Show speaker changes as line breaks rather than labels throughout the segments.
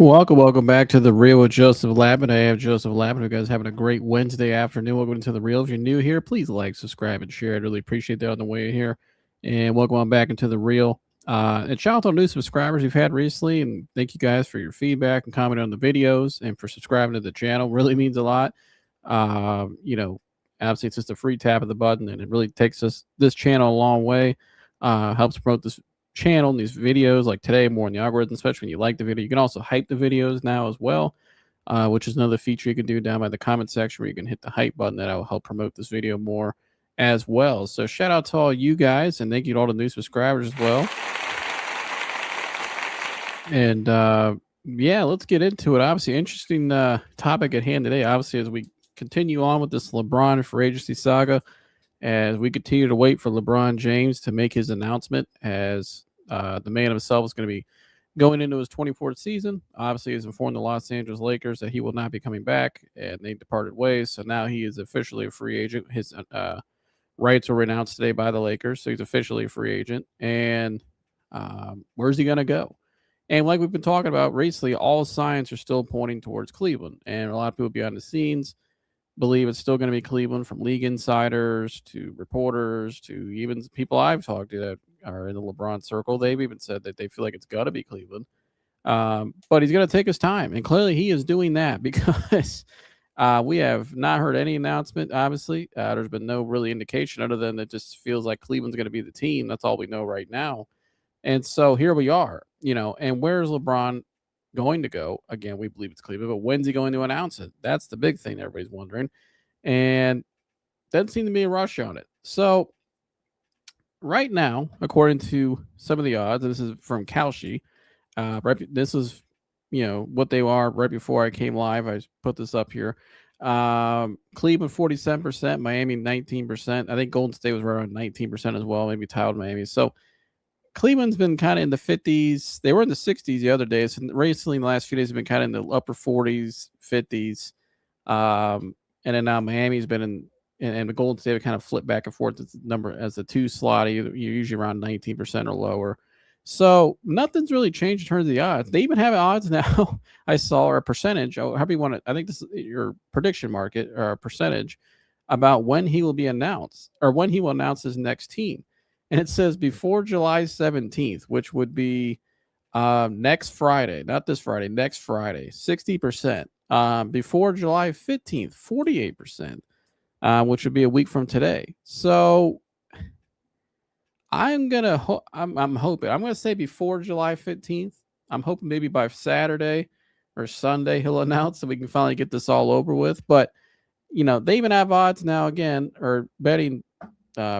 Welcome back to the Real with Joseph Labin. I have Joseph Labin. You guys having a great Wednesday afternoon. Welcome to the Real. If you're new here, please like, subscribe, and share. I'd really appreciate that on the way here. And welcome on back into the Real. And shout out to new subscribers we've had recently, and thank you guys for your feedback and commenting on the videos and for subscribing to the channel. Really means a lot. Obviously it's just a free tap of the button, and it really takes this channel a long way. Helps promote this channel and these videos like today more in the algorithm, especially when you like the video. You can also hype the videos now as well, which is another feature you can do down by the comment section where you can hit the hype button. That will help promote this video more as well. So shout out to all you guys, and thank you to all the new subscribers as well. And yeah, let's get into it. Obviously, interesting topic at hand today. Obviously, as we continue on with this LeBron free agency saga, as we continue to wait for LeBron James to make his announcement, as the man himself is going to be going into his 24th season. Obviously, he's informed the Los Angeles Lakers that he will not be coming back, and they departed ways. So now he is officially a free agent. His rights were announced today by the Lakers, so he's officially a free agent. And where's he going to go? And like we've been talking about recently, all signs are still pointing towards Cleveland. And a lot of people behind the scenes believe it's still going to be Cleveland, from league insiders to reporters to even people I've talked to that are in the LeBron circle. They've even said that they feel like it's got to be Cleveland. But he's going to take his time. And clearly he is doing that because we have not heard any announcement, obviously. There's been no really indication other than it just feels like Cleveland's going to be the team. That's all we know right now. And so here we are, and where's LeBron going to go? Again, we believe it's Cleveland, but when's he going to announce it? That's the big thing everybody's wondering. And doesn't seem to be a rush on it. So right now, according to some of the odds, and this is from Kalshi, this is what they are right before I came live. I put this up here. Cleveland 47%, Miami 19%. I think Golden State was right around 19% as well, maybe tied Miami. So Cleveland's been kind of in the 50s. They were in the 60s the other days, and recently in the last few days have been kind of in the upper 40s, 50s. And then now Miami's been and the Golden State kind of flipped back and forth as the 2 slot. You're usually around 19% or lower. So nothing's really changed in terms of the odds. They even have odds now. I saw, or a percentage. However you want it. I think this is your prediction market or a percentage about when he will be announced or when he will announce his next team. And it says before July 17th, which would be next Friday, not this Friday, next Friday, 60%. Before July 15th, 48%, which would be a week from today. So I'm going to, I'm hoping, I'm going to say before July 15th. I'm hoping maybe by Saturday or Sunday he'll announce so we can finally get this all over with. But, they even have odds now again, or betting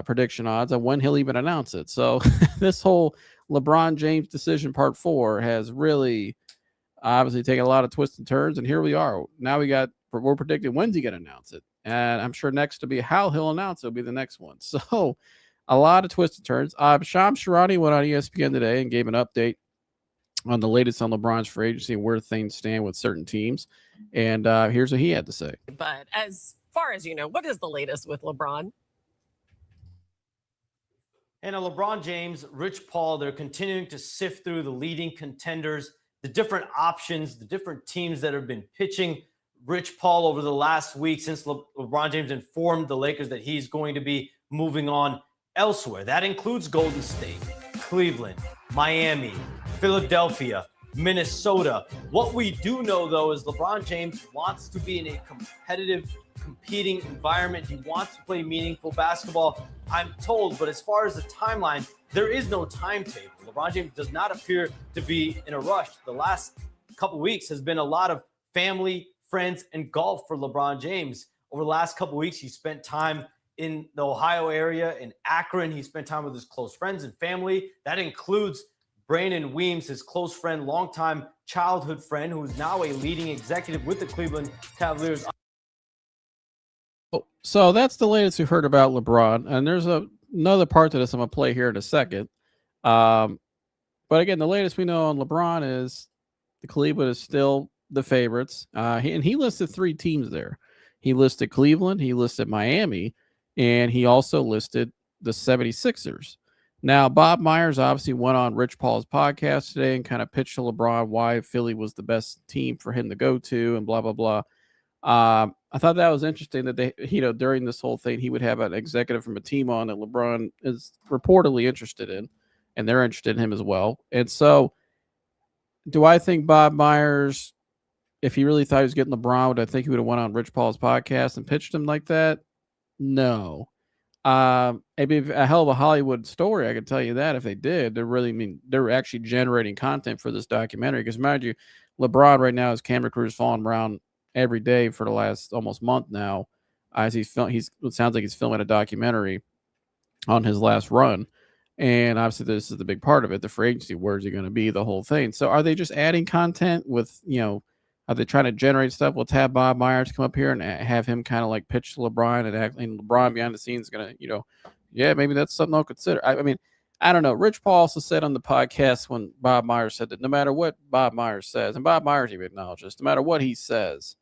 prediction odds on when he'll even announce it. So this whole LeBron James decision part 4 has really obviously taken a lot of twists and turns, and here we are. Now we're predicting when's he going to announce it, and I'm sure next to be how he'll announce it will be the next one. So a lot of twists and turns. Shams Charania went on ESPN today and gave an update on the latest on LeBron's free agency and where things stand with certain teams, and here's what he had to say.
But as far as what is the latest with LeBron?
And LeBron James, Rich Paul, they're continuing to sift through the leading contenders, the different options, the different teams that have been pitching Rich Paul over the last week since LeBron James informed the Lakers that he's going to be moving on elsewhere. That includes Golden State, Cleveland, Miami, Philadelphia, Minnesota. What we do know, though, is LeBron James wants to be in a competitive, competing environment. He wants to play meaningful basketball, I'm told. But as far as the timeline, there is no timetable. LeBron James does not appear to be in a rush. The last couple weeks has been a lot of family, friends, and golf for LeBron James. Over the last couple weeks, he spent time in the Ohio area, in Akron. He spent time with his close friends and family. That includes Brandon Weems, his close friend, longtime childhood friend, who is now a leading executive with the Cleveland Cavaliers.
So that's the latest we've heard about LeBron. And there's another part to this I'm going to play here in a second. But again, the latest we know on LeBron is the Cleveland is still the favorites. And he listed 3 teams there. He listed Cleveland, he listed Miami, and he also listed the 76ers. Now, Bob Myers obviously went on Rich Paul's podcast today and kind of pitched to LeBron why Philly was the best team for him to go to and blah, blah, blah. I thought that was interesting that they, during this whole thing, he would have an executive from a team on that LeBron is reportedly interested in, and they're interested in him as well. And so, do I think Bob Myers, if he really thought he was getting LeBron, would I think he would have went on Rich Paul's podcast and pitched him like that? No. It'd be a hell of a Hollywood story. I can tell you that if they did, they're actually generating content for this documentary. Because mind you, LeBron right now, his camera crew is following around every day for the last almost month now. As it sounds like he's filming a documentary on his last run. And obviously, this is the big part of it. The free agency, where's he going to be? The whole thing. So, are they just adding content with, are they trying to generate stuff? We'll have Bob Myers come up here and have him kind of like pitch to LeBron and LeBron behind the scenes is going to, yeah, maybe that's something I'll consider. I mean, I don't know. Rich Paul also said on the podcast when Bob Myers said that no matter what Bob Myers says, and Bob Myers even acknowledged this, no matter what he says,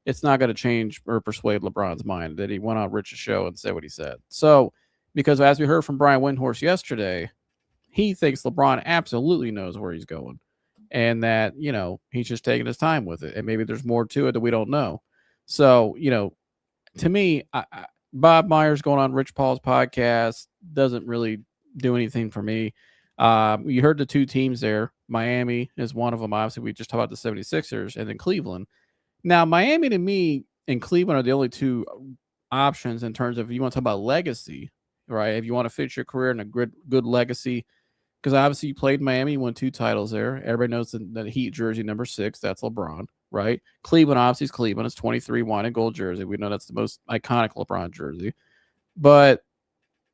it's not going to change or persuade LeBron's mind that he went on Rich's show and said what he said. So, because as we heard from Brian Windhorst yesterday, he thinks LeBron absolutely knows where he's going and that, he's just taking his time with it. And maybe there's more to it that we don't know. So, to me, Bob Myers going on Rich Paul's podcast doesn't really do anything for me. You heard the two teams there. Miami is one of them. Obviously, we just talked about the 76ers and then Cleveland. Now, Miami to me and Cleveland are the only two options in terms of if you want to talk about legacy, right? If you want to fit your career in a good legacy, because obviously you played Miami, you won 2 titles there. Everybody knows the Heat jersey number 6, that's LeBron, right? Cleveland, obviously, is Cleveland. It's 23 wine and gold jersey. We know that's the most iconic LeBron jersey. But,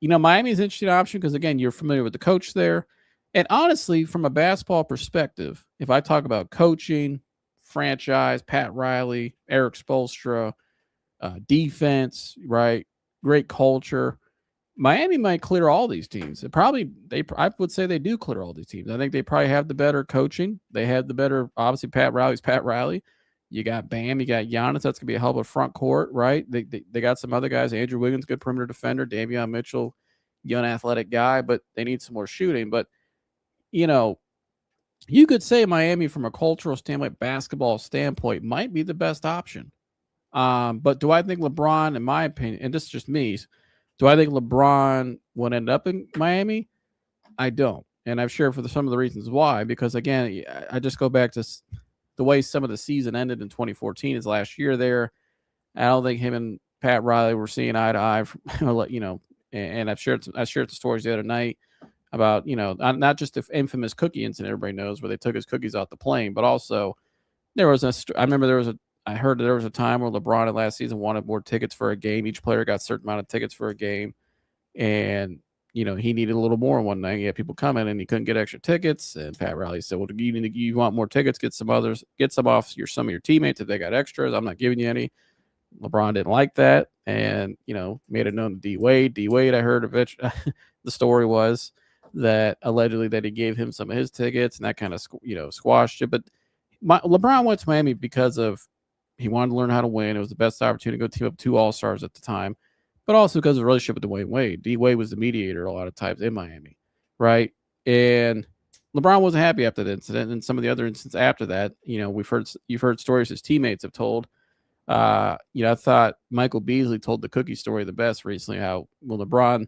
Miami is an interesting option because, again, you're familiar with the coach there. And honestly, from a basketball perspective, if I talk about coaching, franchise, Pat Riley, Eric Spoelstra, defense, right? Great culture. Miami might clear all these teams. I would say they do clear all these teams. I think they probably have the better coaching. They have the better, obviously, Pat Riley's Pat Riley. You got Bam, you got Giannis. That's gonna be a hell of a front court, right? They got some other guys. Andrew Wiggins, good perimeter defender. Davion Mitchell, young athletic guy, but they need some more shooting. But you could say Miami, from a cultural standpoint, basketball standpoint, might be the best option. But do I think LeBron, in my opinion, and this is just me, do I think LeBron would end up in Miami? I don't. And I've shared for some of the reasons why. Because, again, I just go back to the way some of the season ended in 2014 his last year there. I don't think him and Pat Riley were seeing eye to eye. And I've shared the stories the other night about, not just the infamous cookie incident everybody knows where they took his cookies off the plane, but also I heard there was a time where LeBron last season wanted more tickets for a game. Each player got a certain amount of tickets for a game. And, he needed a little more one night. He had people coming and he couldn't get extra tickets. And Pat Riley said, well, you want more tickets, get some off some of your teammates if they got extras. I'm not giving you any. LeBron didn't like that and, made it known to D Wade. D Wade, I heard of it. The story was that allegedly that he gave him some of his tickets and that kind of, squashed it. But LeBron went to Miami because of he wanted to learn how to win. It was the best opportunity to go team up 2 All-Stars at the time, but also because of the relationship with Dwayne Wade. D Wade was the mediator a lot of times in Miami, right? And LeBron wasn't happy after the incident, and some of the other incidents after that. You've heard stories his teammates have told. I thought Michael Beasley told the cookie story the best recently. How LeBron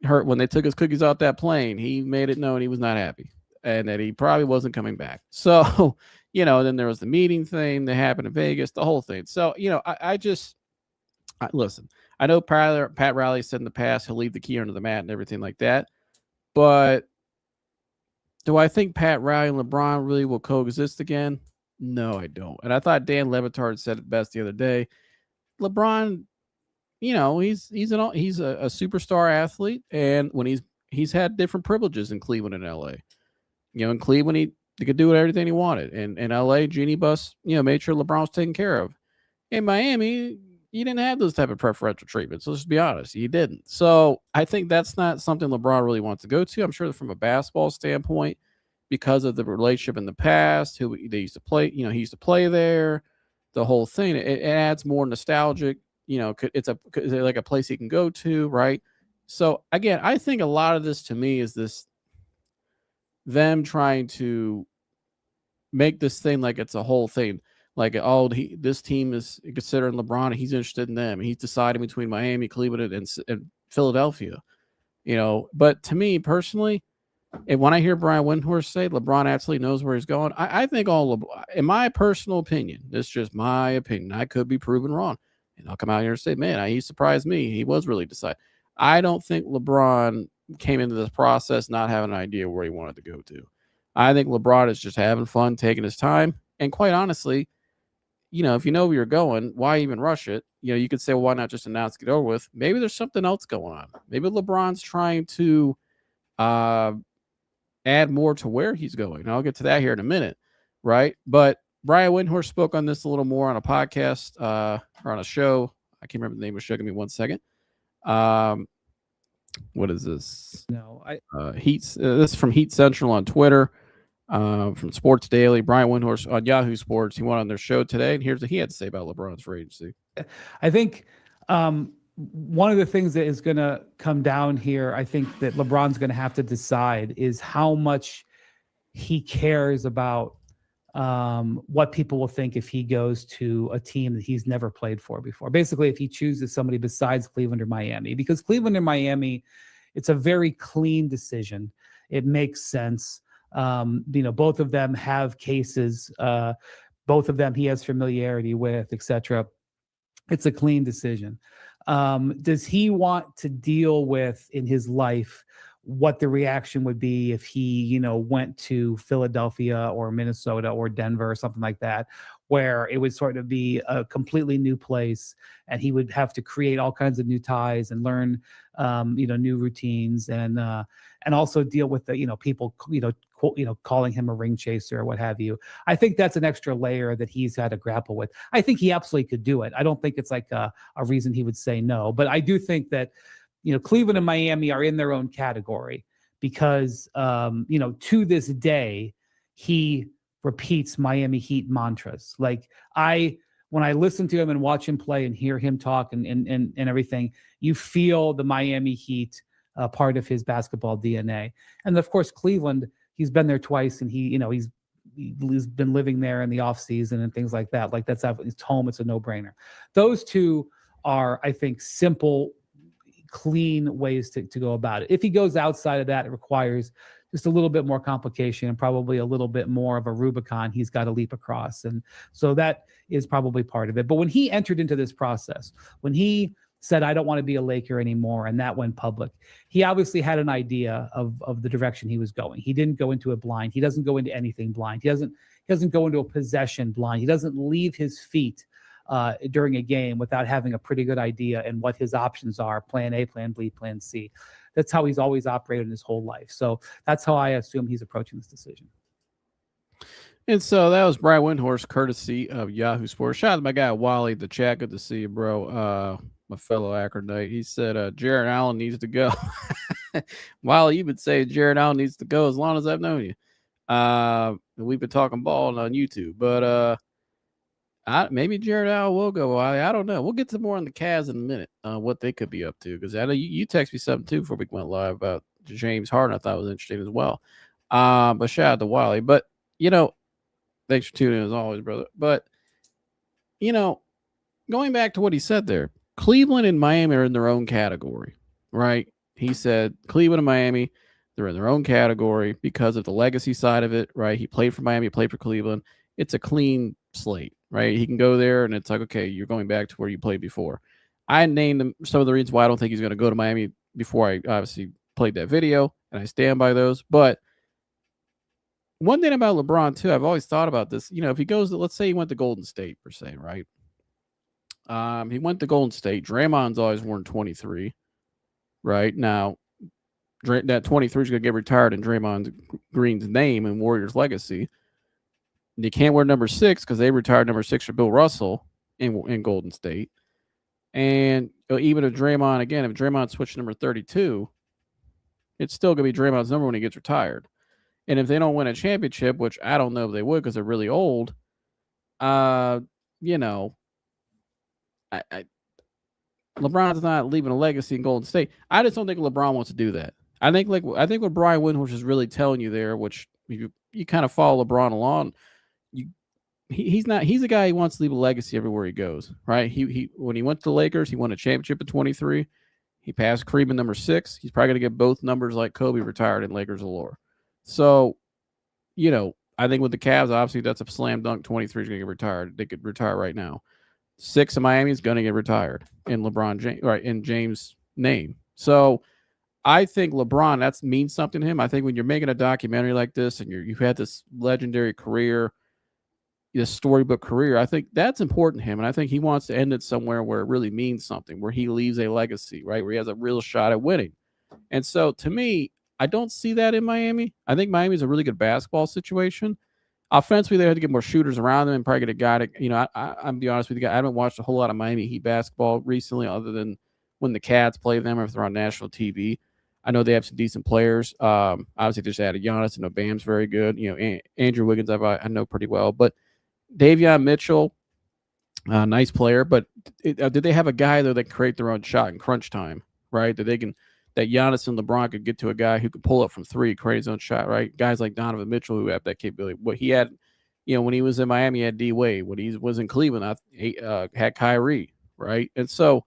hurt when they took his cookies off that plane. He made it known he was not happy and that he probably wasn't coming back. So, then there was the meeting thing that happened in Vegas, the whole thing. So, listen, I know Pat Riley said in the past he'll leave the key under the mat and everything like that. But do I think Pat Riley and LeBron really will coexist again? No, I don't. And I thought Dan Le Batard said it best the other day. LeBron, he's a superstar athlete, and when he's had different privileges in Cleveland and LA. In Cleveland he could do everything he wanted, and in LA, Genie Bus, made sure LeBron was taken care of. In Miami, he didn't have those type of preferential treatments. Let's just be honest, he didn't. So I think that's not something LeBron really wants to go to. I'm sure that from a basketball standpoint, because of the relationship in the past, who they used to play, he used to play there, the whole thing, it adds more nostalgic. It's like a place he can go to, right? So again, I think a lot of this to me is them trying to make this thing like it's a whole thing. Like, oh, this team is considering LeBron, and he's interested in them. He's deciding between Miami, Cleveland, and Philadelphia. But to me personally, and when I hear Brian Windhorst say LeBron absolutely knows where he's going, I think in my personal opinion, this is just my opinion. I could be proven wrong, and I'll come out here and say, man, he surprised me. He was really decided. I don't think LeBron came into this process not having an idea where he wanted to go to. I think LeBron is just having fun, taking his time, and quite honestly, if you know where you're going, why even rush it? You could say, well, why not just announce, get over with? Maybe there's something else going on. Maybe LeBron's trying to add more to where he's going. And I'll get to that here in a minute, right? But Brian Windhorst spoke on this a little more on a podcast or on a show. I can't remember the name of the show. Give me 1 second. What is this?
No,
this is from Heat Central on Twitter. From Sports Daily, Brian Windhorst on Yahoo Sports. He went on their show today, and here's what he had to say about LeBron's free agency.
I think one of the things that is going to come down here, I think that LeBron's going to have to decide is how much he cares about what people will think if he goes to a team that he's never played for before. Basically, if he chooses somebody besides Cleveland or Miami, because Cleveland and Miami, it's a very clean decision. It makes sense. Both of them have cases. Both of them he has familiarity with, etc. It's a clean decision. Does he want to deal with in his life what the reaction would be if he, went to Philadelphia or Minnesota or Denver or something like that, where it would sort of be a completely new place and he would have to create all kinds of new ties and learn, new routines and also deal with the, people, calling him a ring chaser or what have you. I think that's an extra layer that he's had to grapple with. I think he absolutely could do it. I don't think it's like a reason he would say no, but I do think that, Cleveland and Miami are in their own category because, to this day, he repeats Miami Heat mantras. Like when I listen to him and watch him play and hear him talk and everything, you feel the Miami Heat part of his basketball DNA. And of course, Cleveland, he's been there twice and he's been living there in the off season and things like that. Like that's his home. It's a no brainer. Those two are, I think, simple, clean ways to go about it. If he goes outside of that, it requires just a little bit more complication and probably a little bit more of a Rubicon he's got to leap across. And so that is probably part of it. But when he entered into this process, when he said, I don't want to be a Laker anymore, and that went public, he obviously had an idea of the direction he was going. He didn't go into it blind. He doesn't go into anything blind. He doesn't go into a possession blind. He doesn't leave his feet during a game without having a pretty good idea and what his options are, plan A, plan B, plan C. That's how he's always operated his whole life. So that's how I assume he's approaching this decision.
And so that was Brian Windhorst, courtesy of Yahoo Sports. Shout out to my guy Wally, the chat. Good to see you, bro. My fellow Akronite. He said Jared Allen needs to go. Wally, you've been saying Jared Allen needs to go as long as I've known you. We've been talking ball on YouTube, but maybe Jared Allen will go. I don't know. We'll get to more on the Cavs in a minute, what they could be up to, because I know you text me something too before we went live about James Harden. I thought was interesting as well. But shout out to Wally. But thanks for tuning in as always, brother. But going back to what he said there, Cleveland and Miami are in their own category, right? He said Cleveland and Miami, they're in their own category because of the legacy side of it, right? He played for Miami, played for Cleveland. It's a clean slate, right? He can go there and it's like, okay, you're going back to where you played before. I named some of the reasons why I don't think he's going to go to Miami before I obviously played that video, and I stand by those. But one thing about LeBron too, I've always thought about this, if he goes, let's say he went to Golden State per se, right? He went to Golden State. Draymond's always worn 23, right? Now, that 23 is going to get retired in Draymond Green's name and Warriors legacy. And you can't wear number 6 because they retired number 6 for Bill Russell in Golden State. And even if Draymond switched number 32, it's still going to be Draymond's number when he gets retired. And if they don't win a championship, which I don't know if they would because they're really old, LeBron's not leaving a legacy in Golden State. I just don't think LeBron wants to do that. I think what Brian Windhorst is really telling you there, which you kind of follow LeBron along, he's a guy who wants to leave a legacy everywhere he goes, right? He when he went to the Lakers, he won a championship at 23. He passed Kareem in number 6. He's probably going to get both numbers like Kobe retired in Lakers allure. So, I think with the Cavs, obviously that's a slam dunk. 23 is going to get retired. They could retire right now. 6 in Miami is going to get retired in LeBron James, right, in James' name. So I think LeBron, that means something to him. I think when you're making a documentary like this and you've had this legendary career, this storybook career, I think that's important to him. And I think he wants to end it somewhere where it really means something, where he leaves a legacy, right? Where he has a real shot at winning. And so to me, I don't see that in Miami. I think Miami's a really good basketball situation. Offensively, they had to get more shooters around them and probably get a guy to, I'm be honest with you, I haven't watched a whole lot of Miami Heat basketball recently other than when the Cats play them or if they're on national TV. I know they have some decent players. Obviously, they just added Giannis. I know Bam's very good. Andrew Wiggins I know pretty well. But Davion Mitchell, nice player. But did they have a guy, though, that can create their own shot in crunch time, right? That Giannis and LeBron could get to a guy who could pull up from 3, create his own shot, right? Guys like Donovan Mitchell who have that capability. What he had, when he was in Miami, he had D Wade. When he was in Cleveland, he had Kyrie, right? And so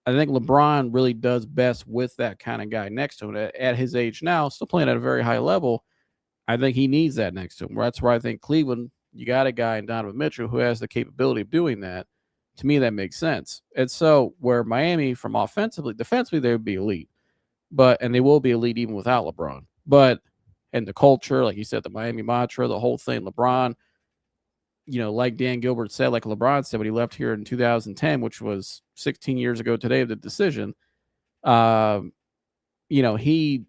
I think LeBron really does best with that kind of guy next to him. At his age now, still playing at a very high level, I think he needs that next to him. That's where I think Cleveland, you got a guy in Donovan Mitchell who has the capability of doing that. To me, that makes sense. And so where Miami, from defensively, they would be elite. And they will be elite even without LeBron. And the culture, like you said, the Miami mantra, the whole thing, LeBron, like Dan Gilbert said, like LeBron said when he left here in 2010, which was 16 years ago today of the decision, he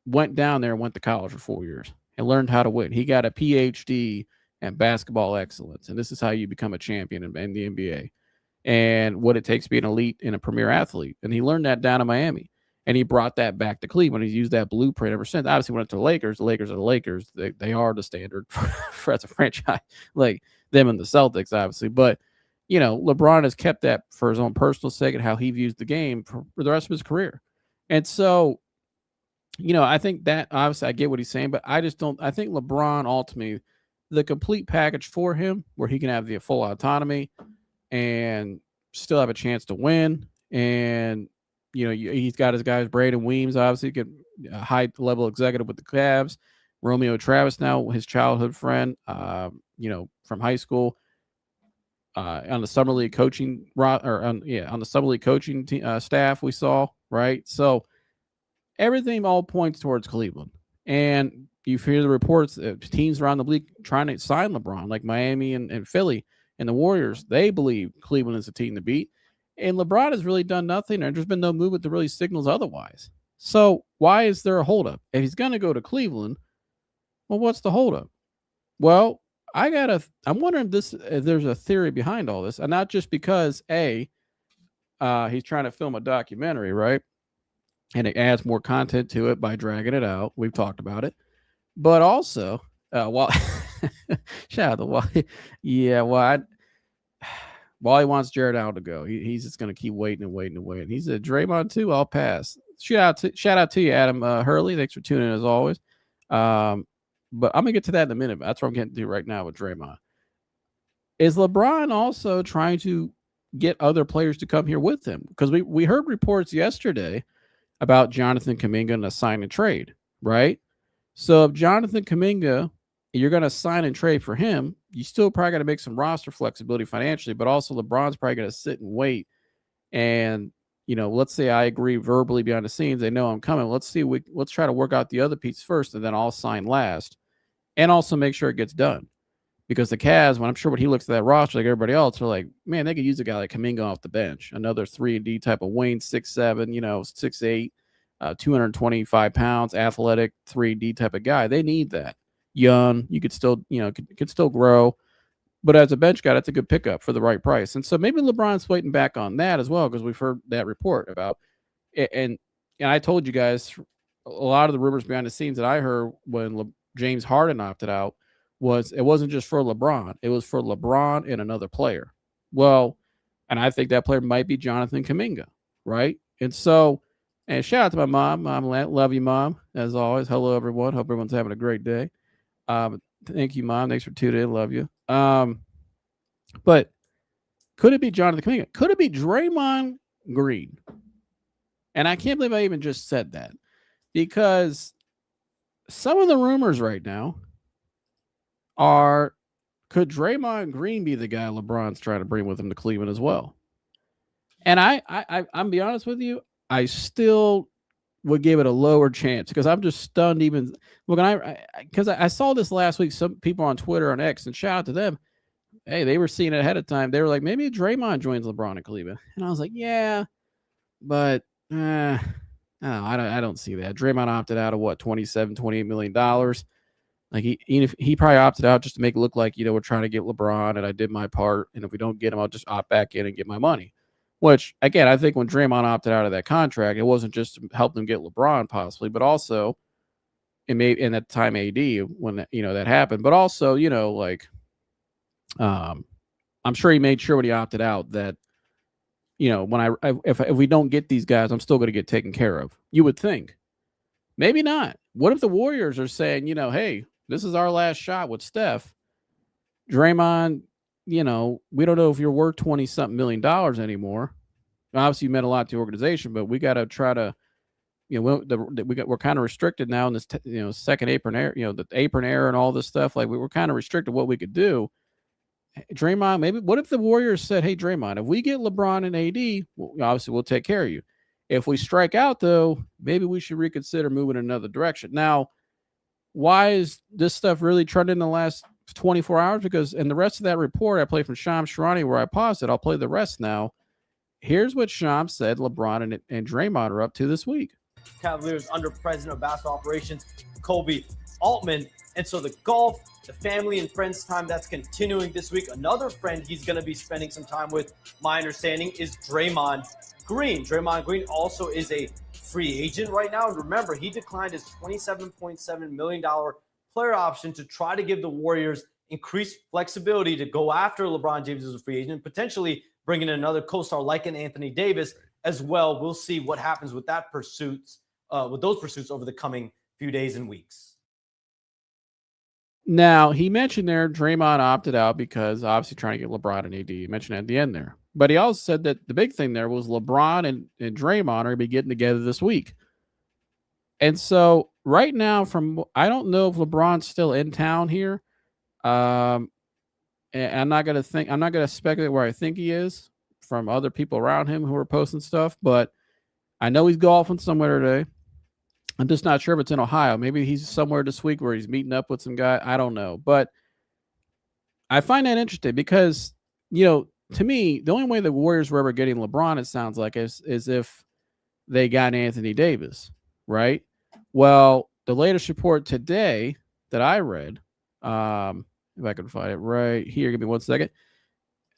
went down there and went to college for 4 years and learned how to win. He got a PhD in basketball excellence, and this is how you become a champion in the NBA and what it takes to be an elite and a premier athlete. And he learned that down in Miami. And he brought that back to Cleveland. He's used that blueprint ever since. Obviously, went to the Lakers. The Lakers are the Lakers. They are the standard for as a franchise, like them and the Celtics, obviously. But, LeBron has kept that for his own personal sake and how he views the game for the rest of his career. And so, I think that, obviously, I get what he's saying, but I think LeBron, ultimately, the complete package for him where he can have the full autonomy and still have a chance to win. And, he's got his guys, Braden Weems, obviously, get a high-level executive with the Cavs. Romeo Travis now, his childhood friend, from high school, on the summer league coaching on the summer league coaching staff we saw, right? So everything all points towards Cleveland. And you hear the reports of teams around the league trying to sign LeBron, like Miami and Philly and the Warriors. They believe Cleveland is the team to beat. And LeBron has really done nothing, and there's been no movement that really signals otherwise. So why is there a holdup? If he's going to go to Cleveland, well, what's the holdup? Well, I'm wondering if there's a theory behind all this, and not just because he's trying to film a documentary, right? And it adds more content to it by dragging it out. We've talked about it, but also, shout out to Wally. Yeah, Wally wants Jared Allen to go. He's just going to keep waiting. He said, Draymond too, I'll pass. Shout out to you, Adam Hurley. Thanks for tuning in as always. But I'm going to get to that in a minute. But that's what I'm getting to right now with Draymond. Is LeBron also trying to get other players to come here with him? Because we heard reports yesterday about Jonathan Kuminga and a sign and trade, right? So if Jonathan Kuminga, you're going to sign and trade for him, you still probably got to make some roster flexibility financially, but also LeBron's probably going to sit and wait. And, let's say I agree verbally behind the scenes. They know I'm coming. Let's try to work out the other piece first, and then I'll sign last. And also make sure it gets done. Because the Cavs, when I'm sure when he looks at that roster, like everybody else, are like, man, they could use a guy like Kuminga off the bench. Another 3-and-D type of wing, 6'7", 6'8", 225 pounds, athletic, 3-and-D type of guy. They need that. Young, you could still, could still grow. But as a bench guy, that's a good pickup for the right price. And so maybe LeBron's waiting back on that as well, because we've heard that report about it. And I told you guys a lot of the rumors behind the scenes that I heard when James Harden opted out it wasn't just for LeBron. It was for LeBron and another player. Well, And I think that player might be Jonathan Kuminga, right? And so, and shout out to my mom. Love you, Mom, as always. Hello, everyone. Hope everyone's having a great day. Thank you, Mom. Thanks for tuning in. Love you. But could it be Jonathan Kuminga? Could it be Draymond Green? And I can't believe I even just said that, because some of the rumors right now are, could Draymond Green be the guy LeBron's trying to bring with him to Cleveland as well? And I'm be honest with you, I still would give it a lower chance, because I'm just stunned. Even when I saw this last week, some people on Twitter on X, and shout out to them. Hey, they were seeing it ahead of time. They were like, maybe Draymond joins LeBron in Cleveland, and I was like, yeah, but no, I don't see that. Draymond opted out of what, $28 million. Like he probably opted out just to make it look like, we're trying to get LeBron and I did my part, and if we don't get him, I'll just opt back in and get my money. Which, again, I think when Draymond opted out of that contract, it wasn't just to help them get LeBron possibly, but also it made, in that time AD when that happened, but also I'm sure he made sure when he opted out that when if we don't get these guys, I'm still going to get taken care of. You would think. Maybe not. What if the Warriors are saying, hey, this is our last shot with Steph. Draymond, we don't know if you're worth $20-something million anymore. Obviously, you meant a lot to the organization, but we got to try to, we're kind of restricted now in this, second apron era, the apron era and all this stuff. Like, we were kind of restricted what we could do. Draymond, maybe, what if the Warriors said, hey, Draymond, if we get LeBron and AD, obviously we'll take care of you. If we strike out, though, maybe we should reconsider moving in another direction. Now, why is this stuff really trending in the last 24 hours? Because in the rest of that report I played from Shams Charania, where I paused it, I'll play the rest now. Here's what Shams said LeBron and Draymond are up to this week.
Cavaliers under president of basketball operations, Kobe Altman. And so the golf, the family and friends time, that's continuing this week. Another friend he's going to be spending some time with, my understanding, is Draymond Green. Draymond Green also is a free agent right now. And remember, he declined his $27.7 million player option to try to give the Warriors increased flexibility to go after LeBron James as a free agent, potentially bringing in another co-star like an Anthony Davis as well. We'll see what happens with that pursuits, with those pursuits over the coming few days and weeks.
Now, he mentioned there Draymond opted out because obviously trying to get LeBron and AD. He mentioned at the end there. But he also said that the big thing there was LeBron and Draymond are going to be getting together this week. And so right now, I don't know if LeBron's still in town here. And I'm not going to speculate where I think he is from other people around him who are posting stuff, but I know he's golfing somewhere today. I'm just not sure if it's in Ohio. Maybe he's somewhere this week where he's meeting up with some guy. I don't know. But I find that interesting because, to me, the only way the Warriors were ever getting LeBron, it sounds like, is if they got Anthony Davis, right? Well, the latest report today that I read, if I can find it right here, give me 1 second.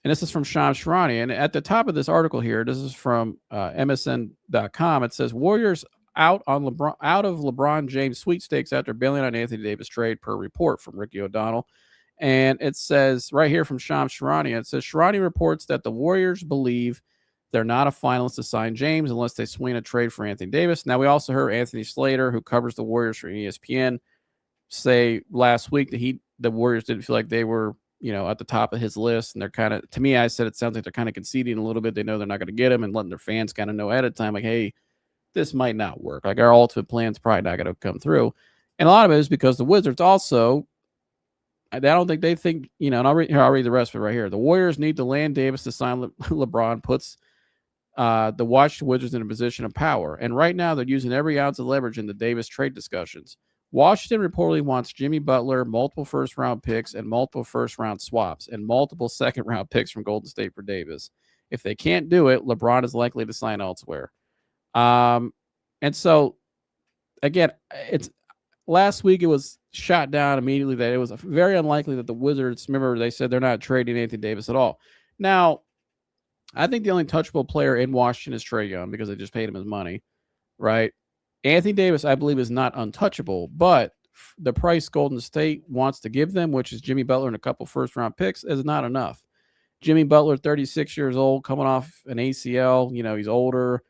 And this is from Shams Charania. And at the top of this article here, this is from MSN.com. It says Warriors out of LeBron James sweepstakes after bailing on Anthony Davis trade, per report from Ricky O'Donnell. And it says right here from Shams Charania, it says Charania reports that the Warriors believe they're not a finalist to sign James unless they swing a trade for Anthony Davis. Now, we also heard Anthony Slater, who covers the Warriors for ESPN, say last week that the Warriors didn't feel like they were, at the top of his list. And they're kind of, to me, I said it sounds like they're kind of conceding a little bit. They know they're not going to get him and letting their fans kind of know ahead of time, like, hey, this might not work. Like, our ultimate plan's probably not going to come through. And a lot of it is because the Wizards also, I don't think they think, and I'll read the rest of it right here. The Warriors need to land Davis to sign LeBron, puts the Washington Wizards in a position of power. And right now they're using every ounce of leverage in the Davis trade discussions. Washington reportedly wants Jimmy Butler, multiple first-round picks, and multiple first-round swaps, and multiple second-round picks from Golden State for Davis. If they can't do it, LeBron is likely to sign elsewhere. And so, again, it's last week it was shot down immediately that it was very unlikely that the Wizards, remember, they said they're not trading Anthony Davis at all. Now, I think the only touchable player in Washington is Trae Young because they just paid him his money, right? Anthony Davis, I believe, is not untouchable, but the price Golden State wants to give them, which is Jimmy Butler and a couple first-round picks, is not enough. Jimmy Butler, 36 years old, coming off an ACL. He's older.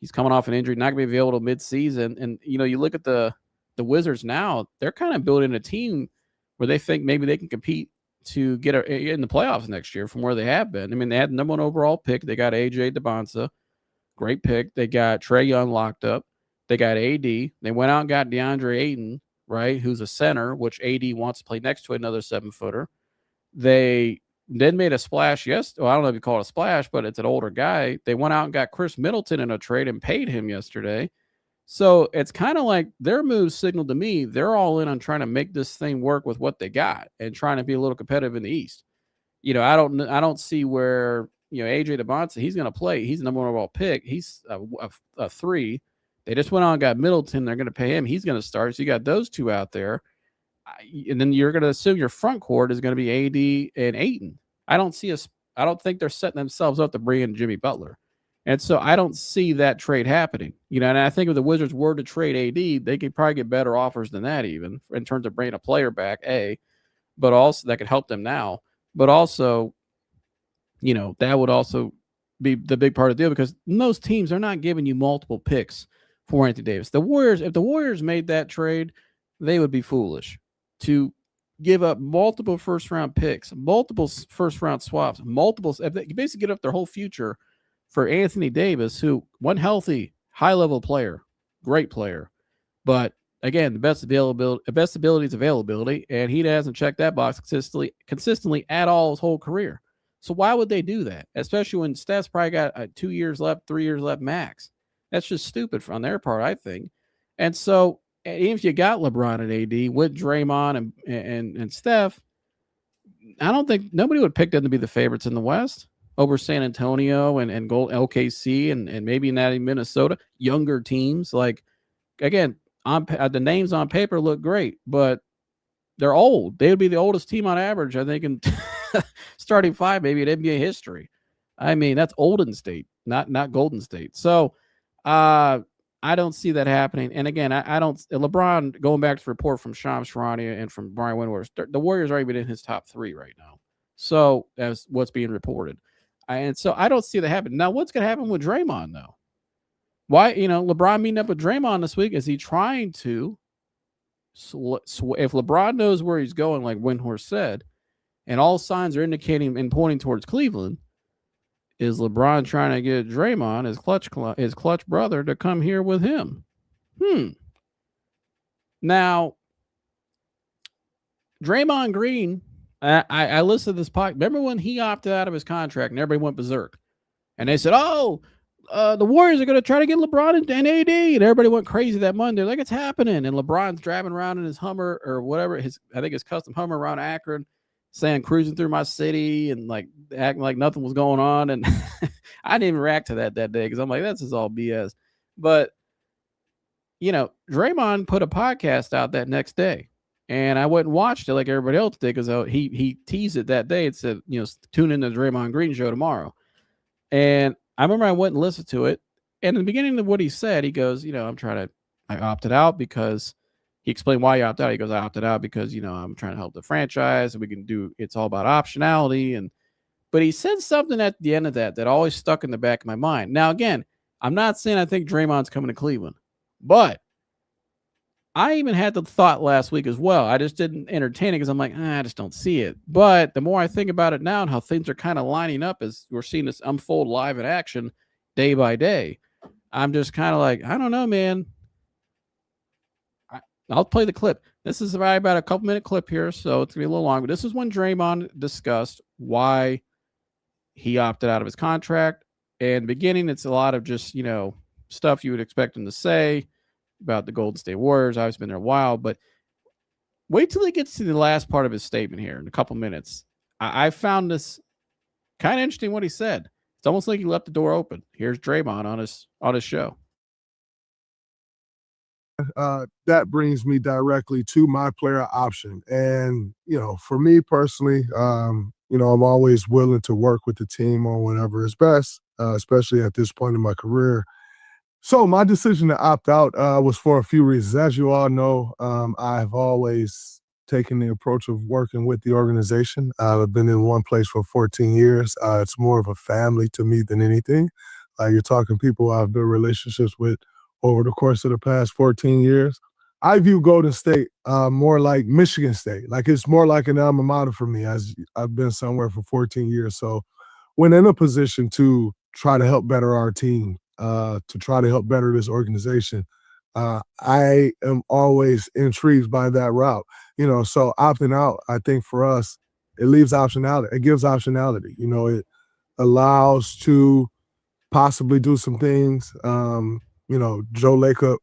He's coming off an injury, not going to be available till midseason. And, you look at the Wizards now, they're kind of building a team where they think maybe they can compete to get in the playoffs next year from where they have been. I mean, they had the number 1 overall pick. They got A.J. DeBonsa, great pick. They got Trae Young locked up. They got AD. They went out and got DeAndre Ayton, right, who's a center, which AD wants to play next to another 7-footer. They then made a splash. I don't know if you call it a splash, but it's an older guy. They went out and got Chris Middleton in a trade and paid him yesterday. So it's kind of like their moves signaled to me they're all in on trying to make this thing work with what they got and trying to be a little competitive in the East. I don't see where AJ DeBonsa, he's going to play. He's the number 1 overall pick. He's a 3. They just went on and got Middleton. They're going to pay him. He's going to start. So you got those two out there. And then you're going to assume your front court is going to be AD and Ayton. I don't think they're setting themselves up to bring in Jimmy Butler. And so I don't see that trade happening. And I think if the Wizards were to trade AD, they could probably get better offers than that even in terms of bringing a player back, but also that could help them now. But also, that would also be the big part of the deal because most teams are not giving you multiple picks for Anthony Davis. If the Warriors made that trade, they would be foolish to give up multiple first-round picks, multiple first-round swaps, you basically get up their whole future for Anthony Davis, who one healthy, high-level player, great player. But again, the best ability is availability, and he hasn't checked that box consistently at all his whole career. So why would they do that? Especially when Steph's probably got 2 years left, 3 years left max. That's just stupid on their part, I think. And so even if you got LeBron and AD with Draymond and Steph, I don't think nobody would pick them to be the favorites in the West over San Antonio and OKC and maybe not even Minnesota. Younger teams, like, again, the names on paper look great, but they're old. They would be the oldest team on average, I think, in starting 5 maybe in NBA history. I mean, that's Golden State, not Golden State. So I don't see that happening. And again, I don't. LeBron, going back to the report from Shams Charania and from Brian Windhorst, the Warriors are even in his top 3 right now. So that's what's being reported. And so I don't see that happen. Now, what's going to happen with Draymond, though? Why, LeBron meeting up with Draymond this week, is he trying to, if LeBron knows where he's going, like Windhorst said, and all signs are indicating and pointing towards Cleveland, is LeBron trying to get Draymond, his clutch brother, to come here with him? Now, Draymond Green, I listened to this podcast. Remember when he opted out of his contract and everybody went berserk? And they said, the Warriors are going to try to get LeBron and AD. And everybody went crazy that Monday. Like, it's happening. And LeBron's driving around in his Hummer or whatever, I think his custom Hummer around Akron, saying cruising through my city and like acting like nothing was going on. And I didn't even react to that day because I'm like, this is all BS. But, Draymond put a podcast out that next day. And I went and watched it like everybody else did because he teased it that day and said, tune in to the Draymond Green show tomorrow. And I remember I went and listened to it. And in the beginning of what he said, he goes, I opted out because he explained why he opted out. He goes, I opted out because, I'm trying to help the franchise and it's all about optionality. But he said something at the end of that always stuck in the back of my mind. Now, again, I'm not saying I think Draymond's coming to Cleveland, but I even had the thought last week as well. I just didn't entertain it because I'm like, I just don't see it. But the more I think about it now and how things are kind of lining up as we're seeing this unfold live in action day by day, I'm just kind of like, I don't know, man. I'll play the clip. This is about a couple-minute clip here, so it's going to be a little long. But this is when Draymond discussed why he opted out of his contract. And in the beginning, it's a lot of just, stuff you would expect him to say about the Golden State Warriors. I've been there a while, but wait till he gets to the last part of his statement here in a couple minutes. I found this kind of interesting what he said. It's almost like he left the door open. Here's Draymond on his show.
That brings me directly to my player option. And, for me personally, I'm always willing to work with the team on whatever is best, especially at this point in my career. So my decision to opt out was for a few reasons. As you all know, I've always taking the approach of working with the organization. I've been in one place for 14 years. It's more of a family to me than anything. You're talking people I've built relationships with over the course of the past 14 years. I view Golden State more like Michigan State. Like it's more like an alma mater for me, as I've been somewhere for 14 years. So when in a position to try to help better our team, to try to help better this organization, I am always intrigued by that route. So opting out, I think for us, it leaves optionality. It gives optionality. It allows to possibly do some things. Joe Lacob,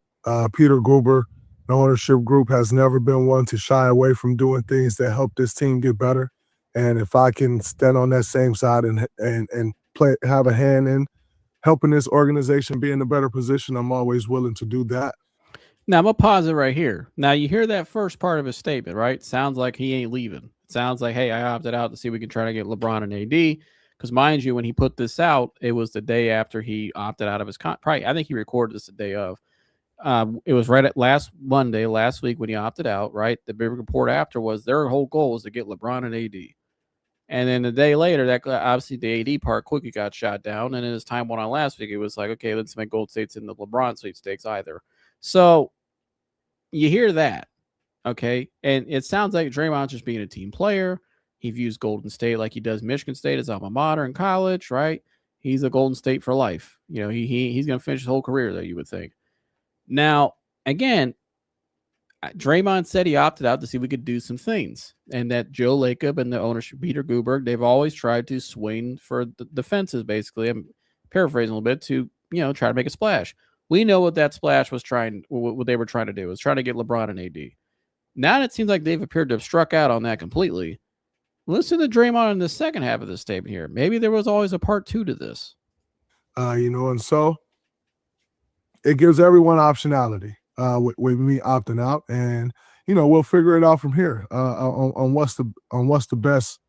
Peter Guber, the ownership group has never been one to shy away from doing things that help this team get better. And if I can stand on that same side and have a hand in helping this organization be in a better position, I'm always willing to do that.
Now, I'm going to pause it right here. Now, you hear that first part of his statement, right? Sounds like he ain't leaving. It sounds like, hey, I opted out to see if we can try to get LeBron and AD. Because mind you, when he put this out, it was the day after he opted out of his contract. I think he recorded this the day of. It was right at last Monday, last week when he opted out, right? The big report after was their whole goal was to get LeBron and AD. And then a day later, that obviously the AD part quickly got shot down. And then as time went on last week, it was like, okay, let's make Gold State's in the LeBron sweepstakes either. So you hear that, okay? And it sounds like Draymond's just being a team player. He views Golden State like he does Michigan State as alma mater in college, right? He's a Golden State for life. He's going to finish his whole career there, you would think. Now, again, Draymond said he opted out to see if we could do some things, and that Joe Lacob and the ownership, Peter Guber, they've always tried to swing for the fences, basically. I'm paraphrasing a little bit to, try to make a splash. We know what that splash was what they were trying to do, was trying to get LeBron and AD. Now it seems like they've appeared to have struck out on that completely. Listen to Draymond in the second half of this statement here. Maybe there was always a part two to this.
And so it gives everyone optionality with me opting out, and we'll figure it out from here on what's the best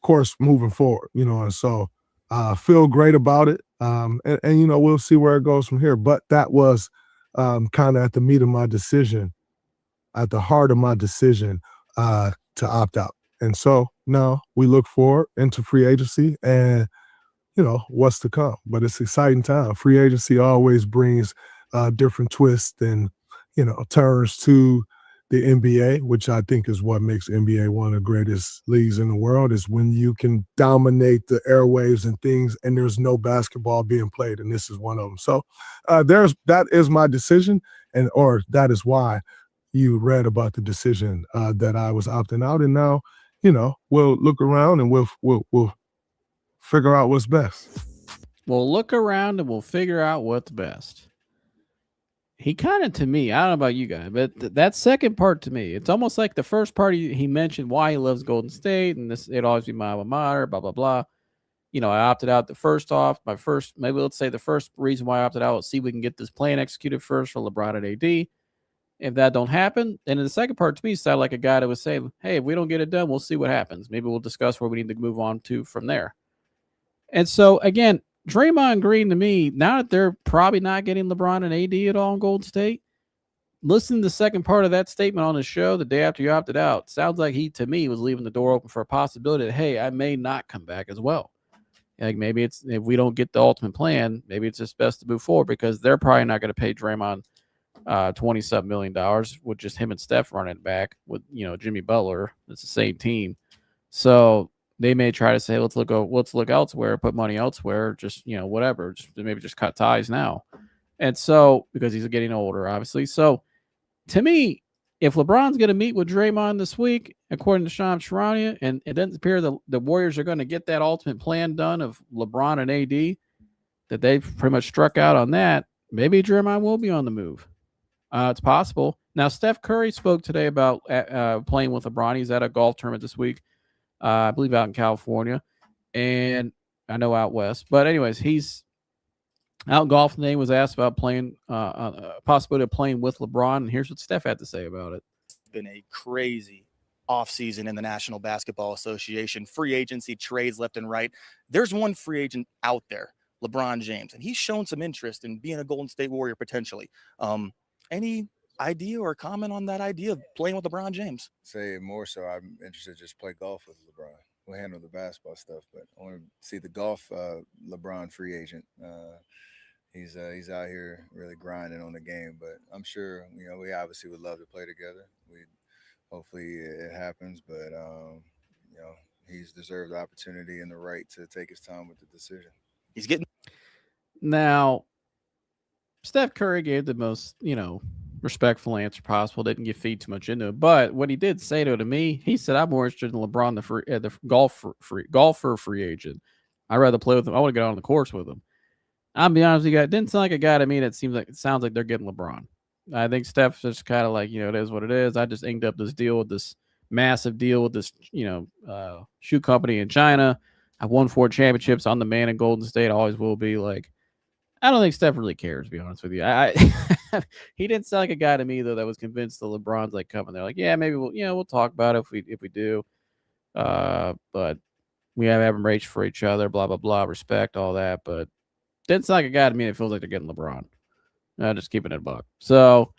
course moving forward. And so feel great about it, and we'll see where it goes from here. But that was kind of at the meat of my decision, at the heart of my decision to opt out. And so now we look forward into free agency and what's to come. But it's exciting time. Free agency always brings different twists and turns to the NBA, which I think is what makes NBA one of the greatest leagues in the world, is when you can dominate the airwaves and things and there's no basketball being played, and this is one of them. So that is my decision, or that is why you read about the decision that I was opting out. And now we'll look around and we'll figure out what's best.
We'll look around and we'll figure out what's best. He kind of, to me, I don't know about you guys, but that second part to me, it's almost like the first part he mentioned why he loves Golden State and it'll always be my alma mater, blah, blah, blah. I opted out maybe let's say the first reason why I opted out was see if we can get this plan executed first for LeBron and AD. If that don't happen, then in the second part to me sounded like a guy that would say, hey, if we don't get it done, we'll see what happens. Maybe we'll discuss where we need to move on to from there. And so, again, Draymond Green to me, now that they're probably not getting LeBron and AD at all in Golden State, listen to the second part of that statement on the show the day after you opted out. Sounds like he, to me, was leaving the door open for a possibility that, hey, I may not come back as well. Like maybe it's, if we don't get the ultimate plan, maybe it's just best to move forward because they're probably not going to pay Draymond $27 million with just him and Steph running back with, Jimmy Butler. It's the same team. So they may try to say, let's look elsewhere, put money elsewhere, just, whatever, maybe just cut ties now. And so, because he's getting older, obviously. So to me, if LeBron's going to meet with Draymond this week, according to Shams Charania, and it doesn't appear the Warriors are going to get that ultimate plan done of LeBron and AD, that they've pretty much struck out on that, maybe Draymond will be on the move. It's possible. Now, Steph Curry spoke today about playing with LeBron. He's at a golf tournament this week, I believe out in California, and I know out west. But anyways, he's out golfing today. Was asked about playing, possibility of playing with LeBron, and here's what Steph had to say about it.
It's been a crazy offseason in the National Basketball Association. Free agency, trades left and right. There's one free agent out there, LeBron James, and he's shown some interest in being a Golden State Warrior potentially. Any idea or comment on that idea of playing with LeBron James?
Say more so, I'm interested to just play golf with LeBron. We'll handle the basketball stuff, but I want to see the golf LeBron free agent. He's out here really grinding on the game, but I'm sure, you know, we obviously would love to play together. Hopefully it happens, but you know, he's deserved the opportunity and the right to take his time with the decision.
He's getting
Now, Steph Curry gave the most, respectful answer possible. Didn't get feed too much into it, but what he did say to me, he said, "I'm more interested in LeBron, the golfer free agent. I'd rather play with him. I want to get on the course with him." I'll be honest with you, it didn't sound like a guy to me that sounds like they're getting LeBron. I think Steph's just kind of like, it is what it is. I just inked up this deal with this massive deal with this, shoe company in China. I've won 4 championships. I'm the man in Golden State. I always will be. Like, I don't think Steph really cares, to be honest with you. He didn't sound like a guy to me though that was convinced that LeBron's like coming there. Like, yeah, maybe we'll talk about it if we do. But we have admiration for each other, blah blah blah, respect, all that. But didn't sound like a guy to me that feels like they're getting LeBron. Just keeping it a buck. So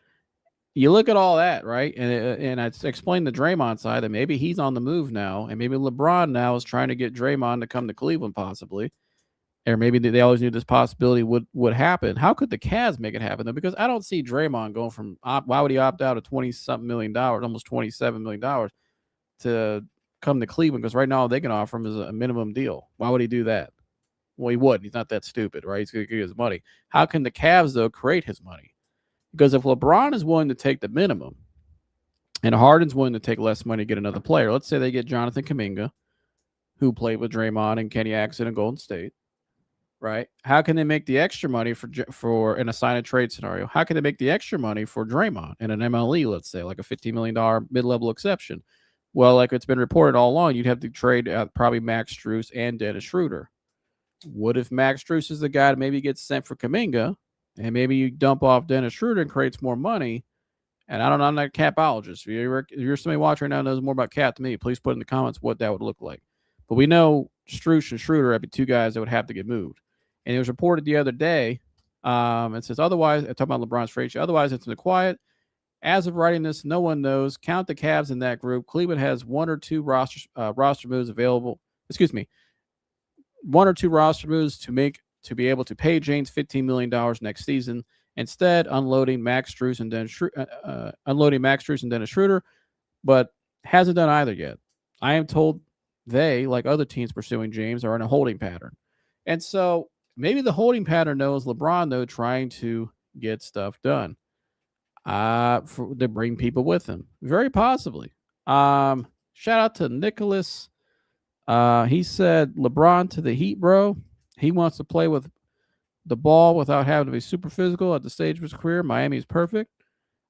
you look at all that, right? And I explained the Draymond side that maybe he's on the move now, and maybe LeBron now is trying to get Draymond to come to Cleveland possibly. Or maybe they always knew this possibility would happen. How could the Cavs make it happen though? Because I don't see Draymond going from why would he opt out of $20-something million, almost $27 million, to come to Cleveland? Because right now all they can offer him is a minimum deal. Why would he do that? Well, he wouldn't. He's not that stupid, right? He's going to get his money. How can the Cavs, though, create his money? Because if LeBron is willing to take the minimum and Harden's willing to take less money to get another player, let's say they get Jonathan Kuminga, who played with Draymond and Kenny Atkinson in Golden State, right? How can they make the extra money for in a sign and trade scenario? How can they make the extra money for Draymond in an MLE, let's say, like a $15 million mid-level exception? Well, like it's been reported all along, you'd have to trade probably Max Strus and Dennis Schroeder. What if Max Strus is the guy that maybe gets sent for Kuminga, and maybe you dump off Dennis Schroeder and creates more money? And I don't know, I'm not a capologist. If you're somebody watching right now who knows more about cap than me, please put in the comments what that would look like. But we know Strus and Schroeder would be 2 guys that would have to get moved. And it was reported the other day, it says otherwise, I'm talking about LeBron's free agent, otherwise it's in the quiet. As of writing this, no one knows. Count the Cavs in that group. Cleveland has 1 or 2 roster moves available. Excuse me. 1 or 2 roster moves to be able to pay James $15 million next season. Instead, unloading Max Strus and Dennis Schroeder, but hasn't done either yet. I am told they, like other teams pursuing James, are in a holding pattern. And so maybe the holding pattern knows LeBron, though, trying to get stuff done to bring people with him. Very possibly. Shout out to Nicholas. He said, LeBron to the Heat, bro. He wants to play with the ball without having to be super physical at the stage of his career. Miami is perfect.